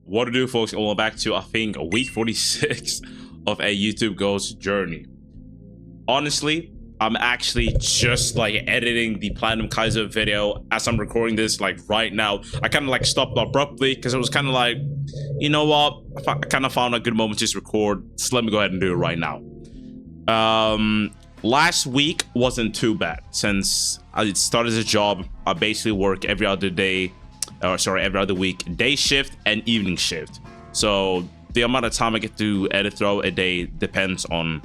What to do, folks? Welcome back to, I think, week 46 of a YouTube Ghost journey. Honestly, I'm actually just like editing the Platinum Kaiser video as I'm recording this like right now. I kind of like stopped abruptly because it was kind of like, you know what? I kind of found a good moment to just record. So let me go ahead and do it right now. Last week wasn't too bad since I started as a job. I basically work every other day. Every other week, day shift and evening shift. So the amount of time I get to edit throughout a day depends on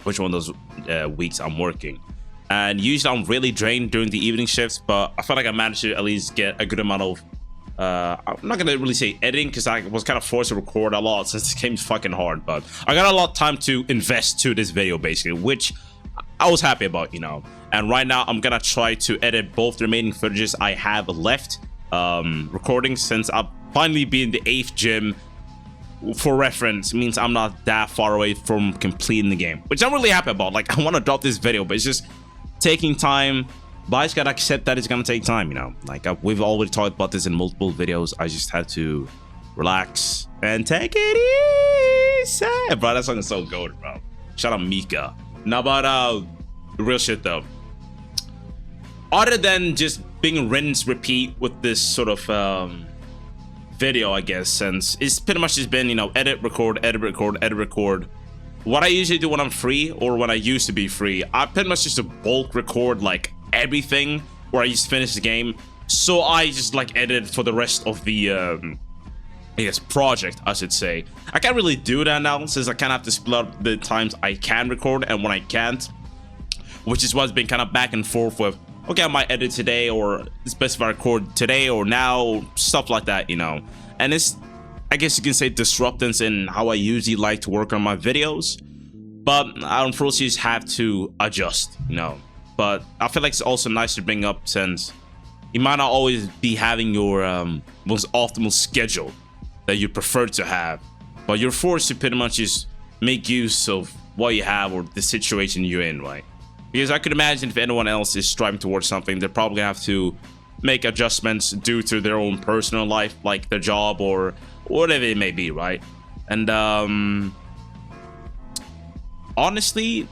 which one of those weeks I'm working. And usually I'm really drained during the evening shifts, but I felt like I managed to at least get a good amount of I'm not gonna really say editing because I was kind of forced to record a lot since the game's fucking hard, but I got a lot of time to invest to this video basically, which I was happy about, you know. And right now I'm gonna try to edit both the remaining footages I have left recording, since I'll finally be in the 8th gym. For reference, means I'm not that far away from completing the game, which I'm really happy about. Like, I want to drop this video, but it's just taking time. But I just gotta accept that it's gonna take time, you know. Like, we've already talked about this in multiple videos. I just have to relax and take it easy. Bro, that song is so good, bro. Shout out Mika. Now, but real shit though, other than just being rinse repeat with this sort of video, I guess, since it's pretty much just been, you know, edit record, edit record, edit record. What I usually do when I'm free, or when I used to be free, I pretty much just bulk record like everything where I just finish the game. So I just like edit for the rest of the I guess project, I should say. I can't really do that now since I kind of have to split up the times I can record and when I can't, which is what's been kind of back and forth with. Okay, I might edit today, or specify record today or now, stuff like that, you know. And it's, I guess you can say, disruptance in how I usually like to work on my videos. But I unfortunately just have to adjust, you know. But I feel like it's also nice to bring up, since you might not always be having your most optimal schedule that you prefer to have, but you're forced to pretty much just make use of what you have or the situation you're in, right? Because I could imagine if anyone else is striving towards something, they're probably gonna have to make adjustments due to their own personal life, like their job or whatever it may be, right? And honestly,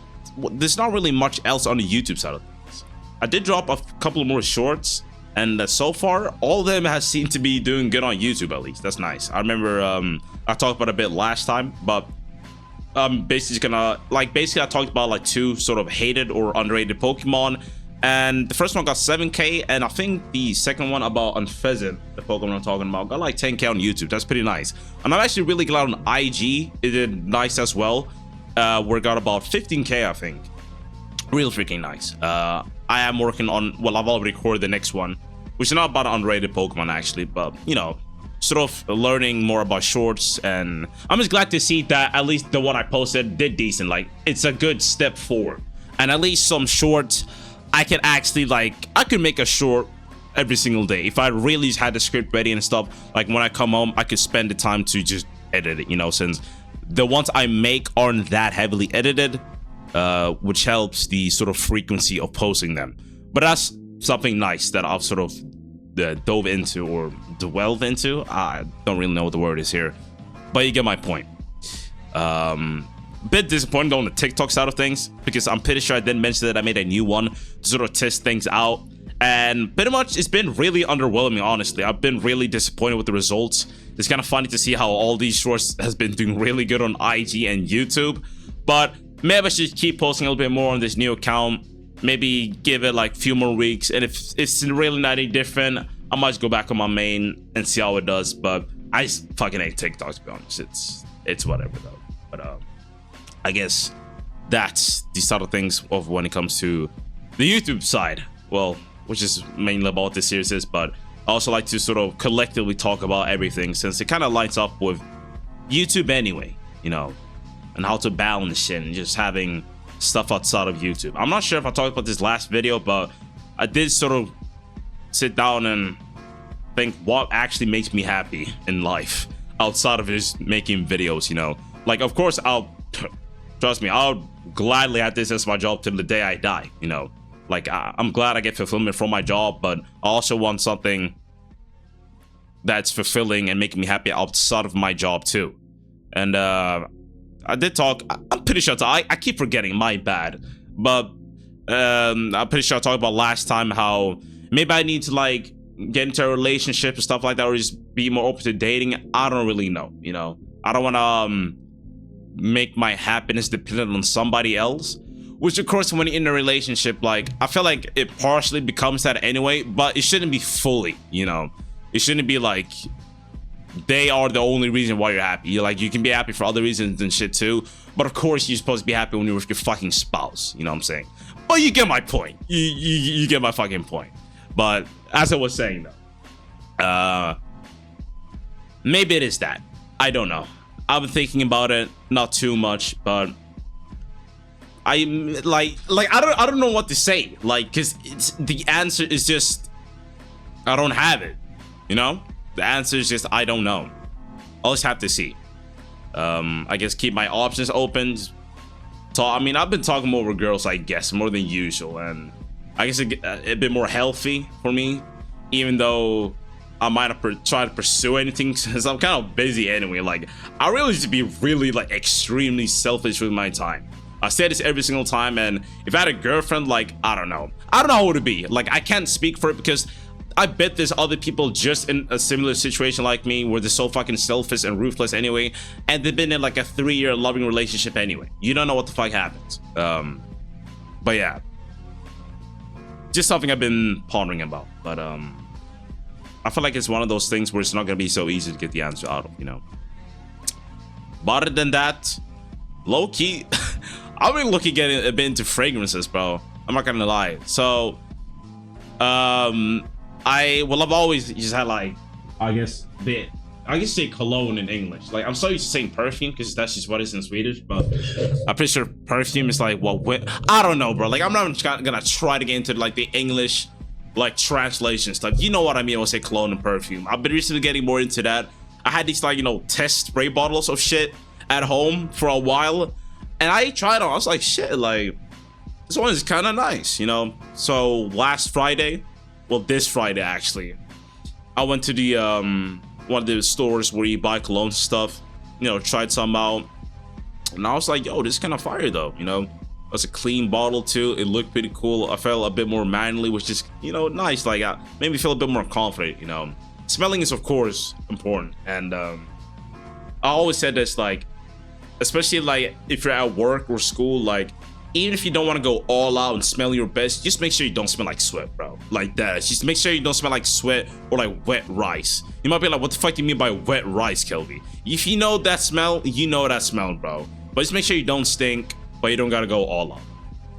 there's not really much else on the YouTube side of things. I did drop a couple more shorts, and so far, all of them has seemed to be doing good on YouTube, at least. That's nice. I remember I talked about it a bit last time, but I'm basically gonna, like, I talked about like 2 sort of hated or underrated Pokemon, and the first one got 7K, and I think the second one about Unfezant, the Pokemon I'm talking about, got like 10K on YouTube. That's pretty nice. And I'm actually really glad on IG it did nice as well, where it got about 15K, I think. Real freaking nice. I am working on, well, I've already recorded the next one, which is not about an underrated Pokemon actually, but you know, sort of learning more about shorts. And I'm just glad to see that at least the one I posted did decent. Like, it's a good step forward, and at least some shorts I can actually, like, I could make a short every single day if I really just had the script ready and stuff. Like, when I come home, I could spend the time to just edit it, you know, since the ones I make aren't that heavily edited, which helps the sort of frequency of posting them. But that's something nice that I've sort of dove into, or delved into. I don't really know what the word is here, but you get my point. Bit disappointed on the TikTok side of things, because I'm pretty sure I didn't mention that I made a new one to sort of test things out, and pretty much it's been really underwhelming, honestly. I've been really disappointed with the results. It's kind of funny to see how all these shorts has been doing really good on IG and YouTube, but maybe I should keep posting a little bit more on this new account. Maybe give it like a few more weeks, and if it's really not any different, I might just go back on my main and see how it does. But I just fucking hate TikTok, to be honest. It's whatever though. But I guess that's the sort of things of when it comes to the YouTube side, well, which is mainly about this series is. But I also like to sort of collectively talk about everything, since it kind of lines up with YouTube anyway, you know, and how to balance shit and just having stuff outside of YouTube. I'm not sure if I talked about this last video, but I did sort of sit down and think what actually makes me happy in life outside of just making videos, you know. Like, of course, trust me, I'll gladly have this as my job till the day I die, you know. Like, I'm glad I get fulfillment from my job, but I also want something that's fulfilling and making me happy outside of my job too. And I did talk. I'm pretty sure I keep forgetting. My bad. But I'm pretty sure I talked about last time how maybe I need to like get into a relationship and stuff like that, or just be more open to dating. I don't really know. You know, I don't want to make my happiness dependent on somebody else. Which of course, when you're in a relationship, like I feel like it partially becomes that anyway, but it shouldn't be fully. You know, it shouldn't be like they are the only reason why you're happy. You're like, you can be happy for other reasons and shit too. But of course, you're supposed to be happy when you're with your fucking spouse. You know what I'm saying? But you get my point. You get my fucking point. But as I was saying though, maybe it is that. I don't know. I've been thinking about it, not too much, but I like I don't know what to say. Like, cause the answer is just I don't have it. You know? The answer is just I don't know. I'll just have to see. I guess keep my options open. So I mean, I've been talking more with girls, I guess, more than usual, and I guess a bit more healthy for me, even though I might have tried to pursue anything since I'm kind of busy anyway. Like, I really used to be really like extremely selfish with my time. I say this every single time, and if I had a girlfriend, like, I don't know how it would be. Like, I can't speak for it because I bet there's other people just in a similar situation like me where they're so fucking selfish and ruthless anyway, and they've been in like a 3-year loving relationship anyway. You don't know what the fuck happens. But yeah, just something I've been pondering about. But I feel like it's one of those things where it's not gonna be so easy to get the answer out of, you know. But other than that, low key, I've been looking at a bit into fragrances, bro. I'm not gonna lie. So, I've always just had like, I guess say cologne in English. Like, I'm so used to saying perfume because that's just what it is in Swedish, but I'm pretty sure perfume is like what I don't know, bro. Like, I'm not gonna try to get into like the English like translation stuff. You know what I mean when I say cologne and perfume. I've been recently getting more into that. I had these like, you know, test spray bottles of shit at home for a while, and I tried on. I was like, shit, like this one is kind of nice, you know. So last Friday, well, this Friday actually, I went to the one of the stores where you buy cologne stuff, you know, tried some out, and I was like, yo, this is kind of fire though, you know. It's a clean bottle too. It looked pretty cool. I felt a bit more manly, which is, you know, nice. Like, made me feel a bit more confident, you know. Smelling is of course important, and I always said this, like, especially like if you're at work or school, like, even if you don't want to go all out and smell your best, just make sure you don't smell like sweat, bro. Like that. Just make sure you don't smell like sweat or like wet rice. You might be like, what the fuck do you mean by wet rice, Kelvy? If you know that smell, you know that smell, bro. But just make sure you don't stink, but you don't gotta go all out.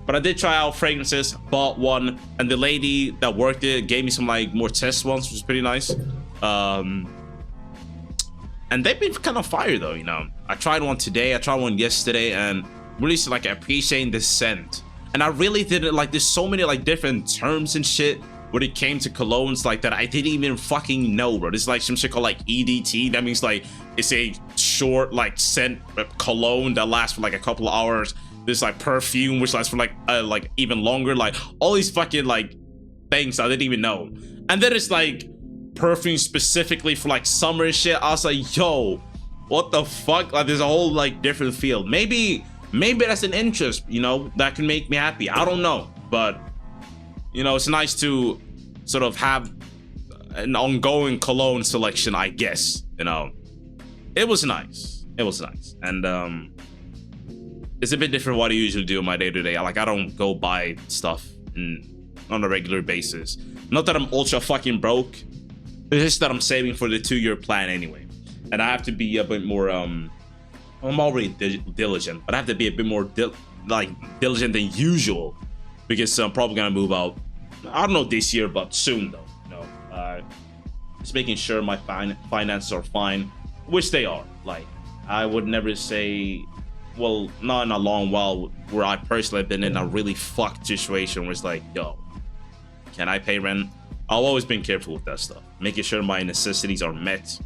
But I did try out fragrances, bought one, and the lady that worked there gave me some like more test ones, which was pretty nice. And they've been kind of fire though, you know. I tried one today, I tried one yesterday, and really like appreciating the scent. And I really didn't like, there's so many like different terms and shit when it came to colognes like that I didn't even fucking know, bro. There's like some shit called like EDT. That means like it's a short like scent cologne that lasts for like a couple of hours. There's like perfume which lasts for like even longer. Like all these fucking like things I didn't even know. And then it's like perfume specifically for like summer and shit. I was like, yo, what the fuck? Like there's a whole like different field. Maybe that's an interest, you know, that can make me happy. I don't know, but you know, it's nice to sort of have an ongoing cologne selection, I guess. You know, it was nice. And it's a bit different what I usually do in my day-to-day. Like, I don't go buy stuff on a regular basis. Not that I'm ultra fucking broke. It's just that I'm saving for the 2-year plan anyway, and I have to be a bit more I'm already diligent, but I have to be a bit more diligent than usual because I'm probably gonna move out. I don't know this year, but soon though. You know, just making sure my finances are fine, which they are. Like, I would never say, well, not in a long while where I personally have been in a really fucked situation where it's like, yo, can I pay rent? I've always been careful with that stuff, making sure my necessities are met.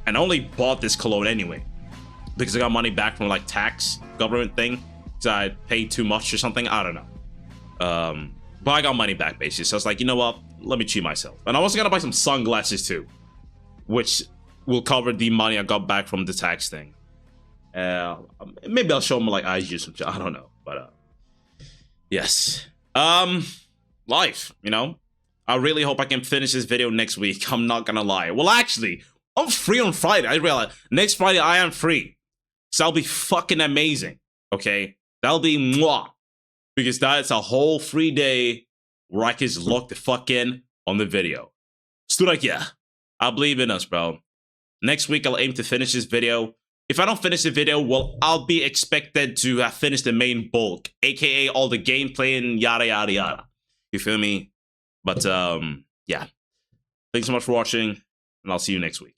And I only bought this cologne anyway because I got money back from like tax government thing because I paid too much or something. I don't know. But I got money back basically, so I was like, you know what, let me treat myself. And I was gonna buy some sunglasses too, which will cover the money I got back from the tax thing. Maybe I'll show them like IG or some shit. I don't know, but yes. Life, you know. I really hope I can finish this video next week. I'm not gonna lie. Well, actually, I'm free on Friday. I realize next Friday I am free, so that'll be fucking amazing. Okay, that'll be mwah, because that's a whole free day where I can just lock the fuck in on the video. So like, yeah, I believe in us, bro. Next week I'll aim to finish this video. If I don't finish the video, well, I'll be expected to have finished the main bulk, aka all the gameplay and yada yada yada. You feel me? But yeah. Thanks so much for watching, and I'll see you next week.